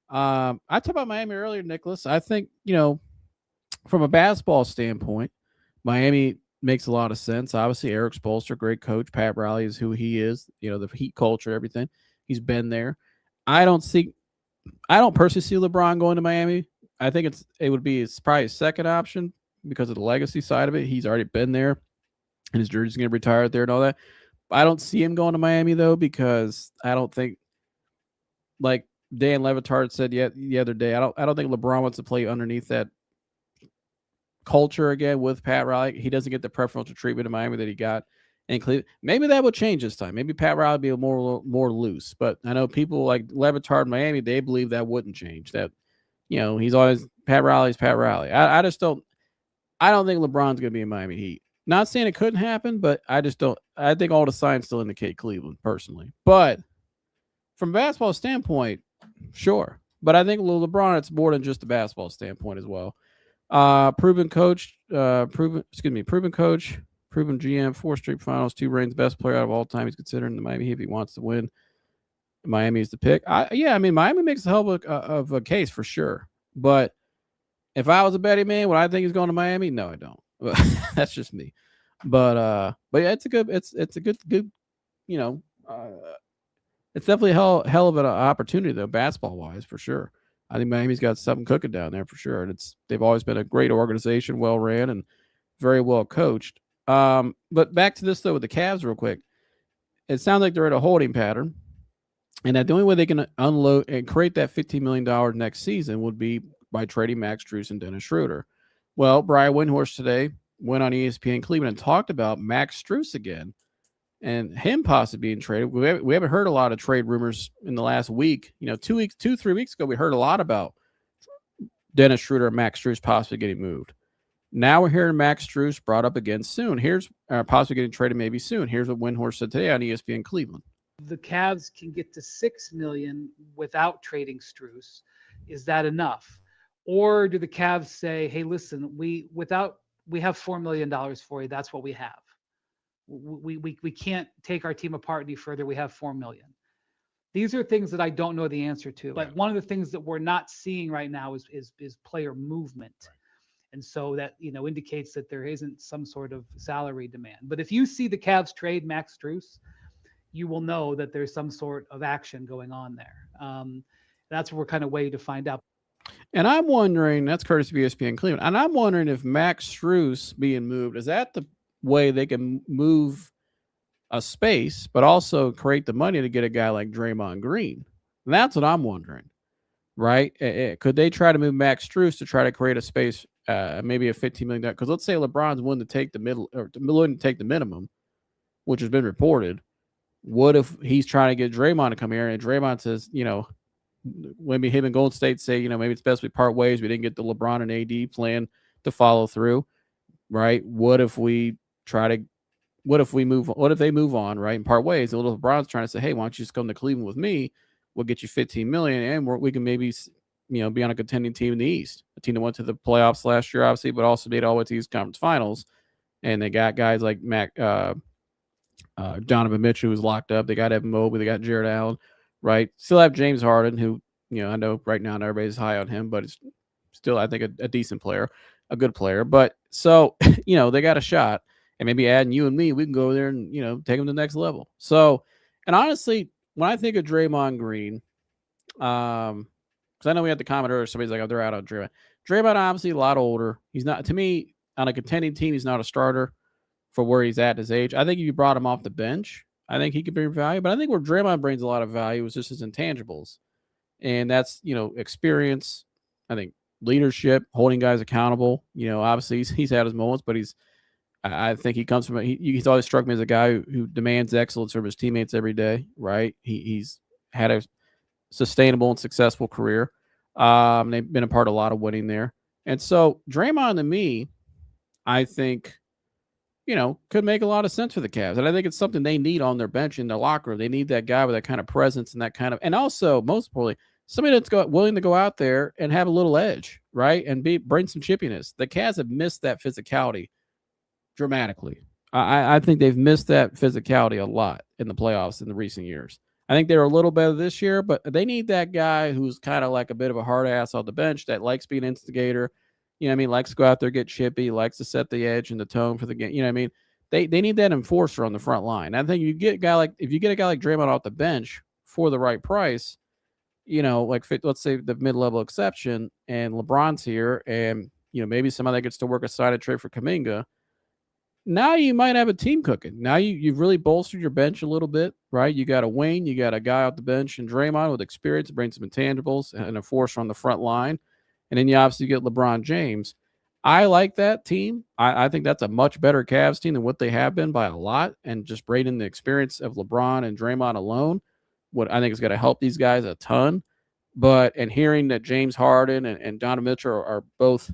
I talked about Miami earlier, Nicholas. I think, from a basketball standpoint, Miami makes a lot of sense. Obviously, Eric Spoelstra, great coach. Pat Riley is who he is. The Heat culture, everything. He's been there. I don't personally see LeBron going to Miami. I think it would be probably his second option because of the legacy side of it. He's already been there, and his jersey's going to retire there and all that. I don't see him going to Miami, though, because I don't think, like Dan Levitard said the other day, I don't think LeBron wants to play underneath that culture again with Pat Riley. He doesn't get the preferential treatment in Miami that he got in Cleveland. Maybe that will change this time. Maybe Pat Riley will be more loose. But I know people like Levitard in Miami, they believe that wouldn't change. That, he's always Pat Riley's Pat Riley. I just don't. I don't think LeBron's going to be in Miami Heat. Not saying it couldn't happen, but I just don't. I think all the signs still indicate Cleveland, personally. But from a basketball standpoint, sure. But I think LeBron, it's more than just a basketball standpoint as well. Proven coach, proven GM, 4 straight finals, 2 rings, best player out of all time. He's considering the Miami Heat if he wants to win. Miami is the pick. Miami makes a hell of a case for sure. But if I was a betting man, would I think he's going to Miami? No, I don't. That's just me. But yeah, it's a good. It's a good. It's definitely a hell of an opportunity though, basketball wise, for sure. I think Miami's got something cooking down there for sure, and they've always been a great organization, well ran, and very well coached. But back to this though with the Cavs, real quick. It sounds like they're in a holding pattern. And that the only way they can unload and create that $15 million next season would be by trading Max Strus and Dennis Schroeder. Well, Brian Windhorst today went on ESPN Cleveland and talked about Max Strus again and him possibly being traded. We haven't heard a lot of trade rumors in the last week. 3 weeks ago, we heard a lot about Dennis Schroeder and Max Strus possibly getting moved. Now we're hearing Max Strus brought up again soon. Here's possibly getting traded maybe soon. Here's what Windhorst said today on ESPN Cleveland.
The Cavs can get to $6 million without trading Strus. Is that enough? Or do the Cavs say, hey, listen, we have $4 million for you. That's what we have. We can't take our team apart any further. We have $4 million. These are things that I don't know the answer to. But one of the things that we're not seeing right now is player movement. Right. And so that, indicates that there isn't some sort of salary demand. But if you see the Cavs trade Max Strus, you will know that there's some sort of action going on there. That's what we're kind of waiting to find out.
And I'm wondering, that's courtesy of ESPN Cleveland, and I'm wondering if Max Strus being moved, is that the way they can move a space, but also create the money to get a guy like Draymond Green? And that's what I'm wondering, right? Could they try to move Max Strus to try to create a space, maybe a $15 million? Because let's say LeBron's willing to take the minimum, which has been reported. What if he's trying to get Draymond to come here and Draymond says, maybe him and Golden State say, maybe it's best we part ways. We didn't get the LeBron and AD plan to follow through, right? What if they move on, right, and part ways? And little LeBron's trying to say, hey, why don't you just come to Cleveland with me? We'll get you $15 million and we can maybe, be on a contending team in the East, a team that went to the playoffs last year, obviously, but also made all the way to the East Conference Finals. And they got guys like Donovan Mitchell, who's locked up. They got Evan Mobley. They got Jared Allen, right? Still have James Harden, who, I know right now everybody's high on him, but it's still, I think, a decent player, a good player. But so, they got a shot. And maybe adding you and me, we can go there and, take them to the next level. So, and honestly, when I think of Draymond Green, because I know we had the comment earlier, somebody's like, oh, they're out on Draymond. Draymond, obviously, a lot older. He's not, to me, on a contending team, he's not a starter for where he's at his age. I think if you brought him off the bench, I think he could bring value. But I think where Draymond brings a lot of value is just his intangibles. And that's, experience, I think leadership, holding guys accountable. Obviously he's had his moments, but I think he comes from he's always struck me as a guy who demands excellence from his teammates every day, right? He's had a sustainable and successful career. They've been a part of a lot of winning there. And so Draymond, to me, I think, could make a lot of sense for the Cavs. And I think it's something they need on their bench in their locker room. They need that guy with that kind of presence and that kind of, and also, most importantly, somebody that's willing to go out there and have a little edge, right? And bring some chippiness. The Cavs have missed that physicality dramatically. I think they've missed that physicality a lot in the playoffs in the recent years. I think they're a little better this year, but they need that guy who's kind of like a bit of a hard ass on the bench that likes being an instigator. Likes to go out there, get chippy, likes to set the edge and the tone for the game. They need that enforcer on the front line. I think if you get a guy like Draymond off the bench for the right price, let's say the mid-level exception, and LeBron's here, and maybe somebody gets to work a sided trade for Kuminga. Now you might have a team cooking. Now you've really bolstered your bench a little bit, right? You got a wing, you got a guy off the bench, and Draymond with experience, brings some intangibles and a force on the front line. And then you obviously get LeBron James. I like that team. I think that's a much better Cavs team than what they have been by a lot. And just bringing the experience of LeBron and Draymond alone, what I think is going to help these guys a ton. And hearing that James Harden and Donovan Mitchell are both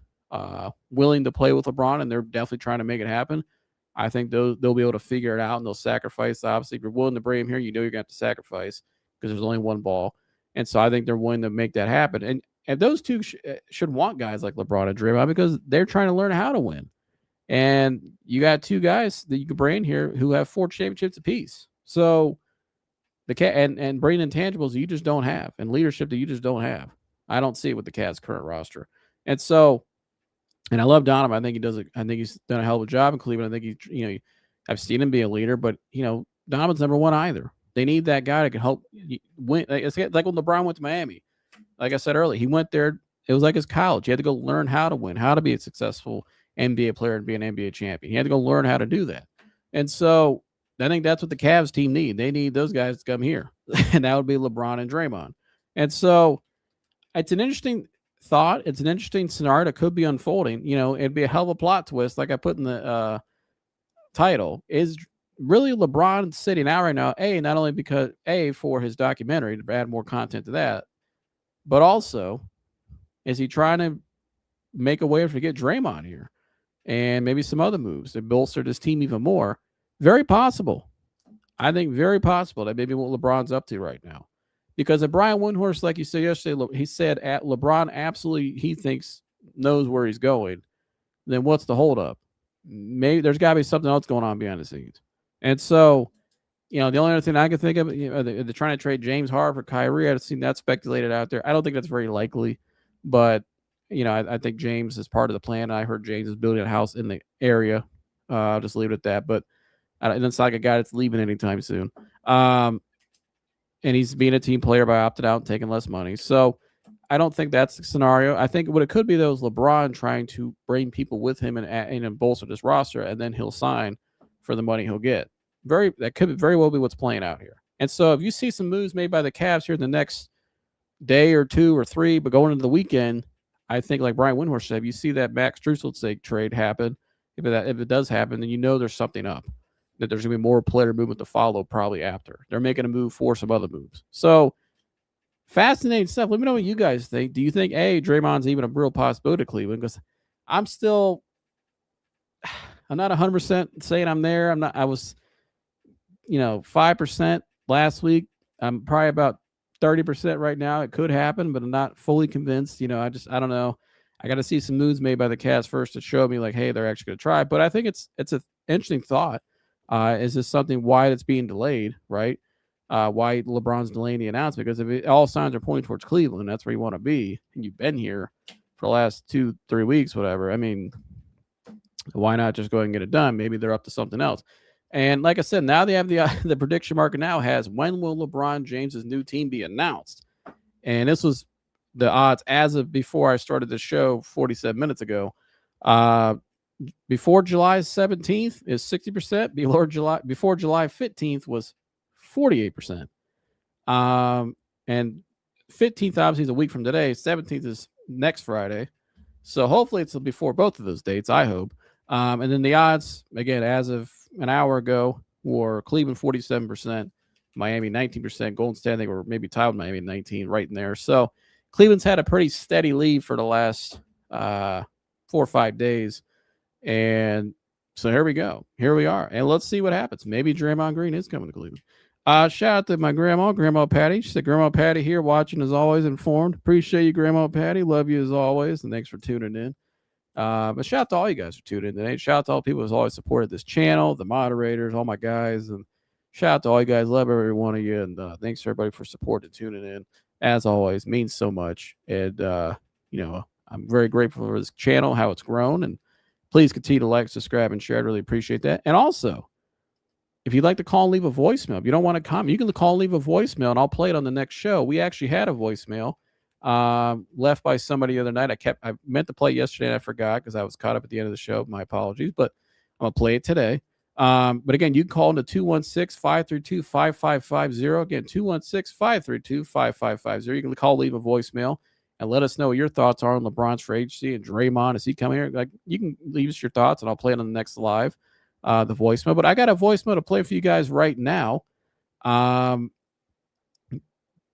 willing to play with LeBron, and they're definitely trying to make it happen, I think they'll be able to figure it out, and they'll sacrifice. Obviously, if you're willing to bring him here, you're going to have to sacrifice because there's only one ball. And so I think they're willing to make that happen. And those two should want guys like LeBron and Draymond because they're trying to learn how to win. And you got two guys that you could bring here who have 4 championships apiece. So and bringing intangibles you just don't have, and leadership that you just don't have. I don't see it with the Cavs' current roster. And so, and I love Donovan. I think he's done a hell of a job in Cleveland. I think I've seen him be a leader, but Donovan's never won either. They need that guy that can help win. It's like when LeBron went to Miami. Like I said earlier, he went there. It was like his college. He had to go learn how to win, how to be a successful NBA player and be an NBA champion. He had to go learn how to do that. And so I think that's what the Cavs team need. They need those guys to come here, and that would be LeBron and Draymond. And so it's an interesting thought. It's an interesting scenario that could be unfolding. It'd be a hell of a plot twist, like I put in the title. Is really LeBron sitting out right now? Not only because for his documentary to add more content to that, but also is he trying to make a way to get Draymond here and maybe some other moves to bolster this team even more? Very possible. I think very possible that maybe what LeBron's up to right now. Because if Brian Windhorst, like you said yesterday, he said at LeBron absolutely he thinks knows where he's going, then what's the holdup? Maybe there's got to be something else going on behind the scenes. And so, the only other thing I can think of, they're trying to trade James Harden for Kyrie. I've seen that speculated out there. I don't think that's very likely, but I think James is part of the plan. I heard James is building a house in the area. I'll just leave it at that. But it doesn't sound like a guy that's leaving anytime soon. And he's being a team player by opting out and taking less money. So I don't think that's the scenario. I think what it could be, though, is LeBron trying to bring people with him and bolster this roster, and then he'll sign for the money he'll get. That could very well be what's playing out here. And so if you see some moves made by the Cavs here in the next day or 2 or 3, but going into the weekend, I think like Brian Windhorst said, if you see that Max Strus trade happen, if it does happen, then there's something up. That there's going to be more player movement to follow probably after. They're making a move for some other moves. So fascinating stuff. Let me know what you guys think. Do you think, Draymond's even a real possibility to Cleveland? Because I'm not 100% saying I'm there. I was, 5% last week. I'm probably about 30% right now. It could happen, but I'm not fully convinced. I don't know. I got to see some moves made by the Cavs first to show me like, hey, they're actually going to try. But I think it's an interesting thought. Is this something why it's being delayed, right? Why LeBron's delaying the announcement? Because if all signs are pointing towards Cleveland, that's where you want to be, and you've been here for the last 2-3 weeks, whatever. I mean, why not just go ahead and get it done? Maybe they're up to something else. And like I said, now they have the prediction market now has when will LeBron James's new team be announced? And this was the odds as of before I started the show 47 minutes ago. Before July 17th is 60%. Before July 15th was 48%. And 15th obviously is a week from today. 17th is next Friday. So hopefully it's before both of those dates, I hope. And then the odds, again, as of an hour ago, were Cleveland 47%, Miami 19%, Golden State, I think, were maybe tied with Miami 19, right in there. So Cleveland's had a pretty steady lead for the last 4 or 5 days. And so here we go. Here we are. And let's see what happens. Maybe Draymond Green is coming to Cleveland. Shout out to my Grandma Patty. She said, Grandma Patty here watching as always, informed. Appreciate you, Grandma Patty. Love you as always. And thanks for tuning in. But shout out to all you guys for tuning in today. Shout out to all the people who's always supported this channel, the moderators, all my guys. And shout out to all you guys. Love every one of you. And thanks to everybody for supporting and tuning in. As always, means so much. And, I'm very grateful for this channel, how it's grown. And please continue to like, subscribe, and share. I really appreciate that. And also, if you'd like to call and leave a voicemail, if you don't want to comment, you can call and leave a voicemail, and I'll play it on the next show. We actually had a voicemail left by somebody the other night. I meant to play it yesterday, and I forgot because I was caught up at the end of the show. My apologies, but I'm going to play it today. But again, you can call into 216-532-5550. Again, 216-532-5550. You can call, leave a voicemail, and let us know what your thoughts are on LeBron's free agency and Draymond. Is he coming here? Like, you can leave us your thoughts, and I'll play it on the next live, the voicemail. But I got a voicemail to play for you guys right now.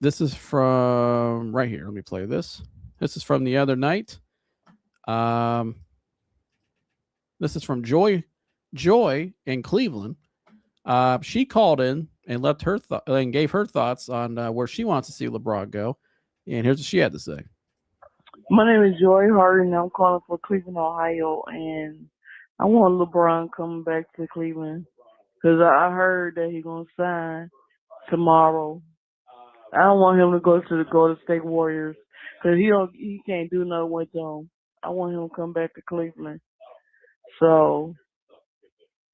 This is from right here. Let me play this. This is from the other night. This is from Joy in Cleveland. She called in and left her and gave her thoughts on where she wants to see LeBron go. And here's what she had to say.
My name is Joy Harden. I'm calling for Cleveland, Ohio, and I want LeBron coming back to Cleveland because I heard that he's going to sign tomorrow. I don't want him to go to the Golden State Warriors because he can't do nothing with them. I want him to come back to Cleveland. So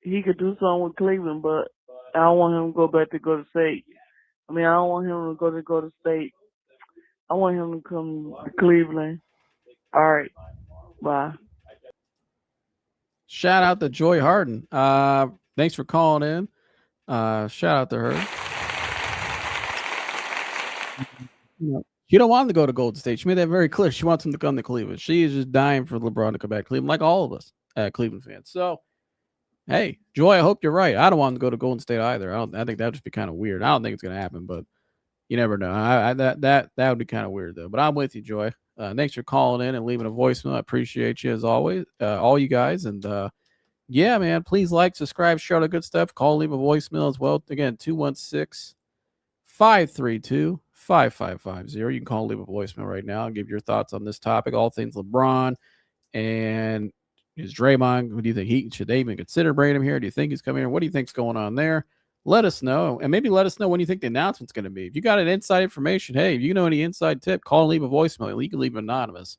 he could do something with Cleveland, but I don't want him to go back to Golden State. I don't want him to go to Golden State. I want him to come to Cleveland. All right. Bye.
Shout out to Joy Harden. Thanks for calling in. Shout out to her. She don't want him to go to Golden State. She made that very clear. She wants him to come to Cleveland. She is just dying for LeBron to come back to Cleveland, like all of us Cleveland fans. So, hey, Joy, I hope you're right. I don't want him to go to Golden State either. I think that'd just be kind of weird. I don't think it's going to happen, but you never know. That would be kind of weird though. But I'm with you, Joy. Thanks for calling in and leaving a voicemail. I appreciate you as always, all you guys. And yeah, man, please like, subscribe, share all the good stuff. Call, leave a voicemail as well. Again, 216-532-5550. You can call, leave a voicemail right now and give your thoughts on this topic, all things LeBron. And is Draymond, what do you think? Should they even consider bringing him here? Do you think he's coming here? What do you think's going on there? Let us know. And maybe let us know when you think the announcement's going to be. If you got an inside information, hey, if you know any inside tip, call and leave a voicemail. You can leave it anonymous,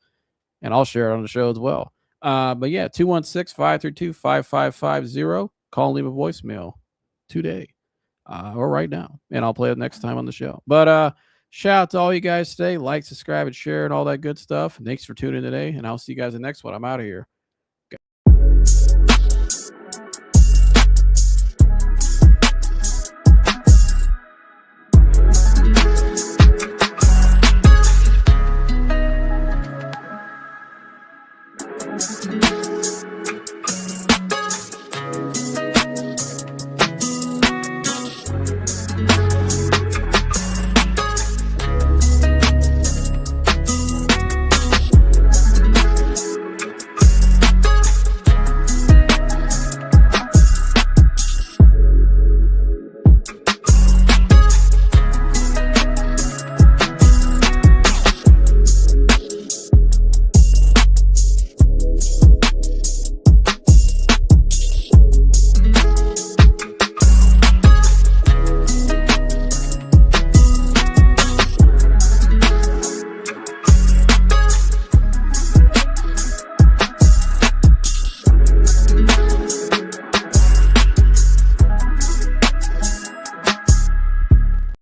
and I'll share it on the show as well. But yeah, 216-532-5550. Call and leave a voicemail today or right now, and I'll play it next time on the show. But shout out to all you guys today. Like, subscribe, and share, and all that good stuff. And thanks for tuning in today, and I'll see you guys in the next one. I'm out of here.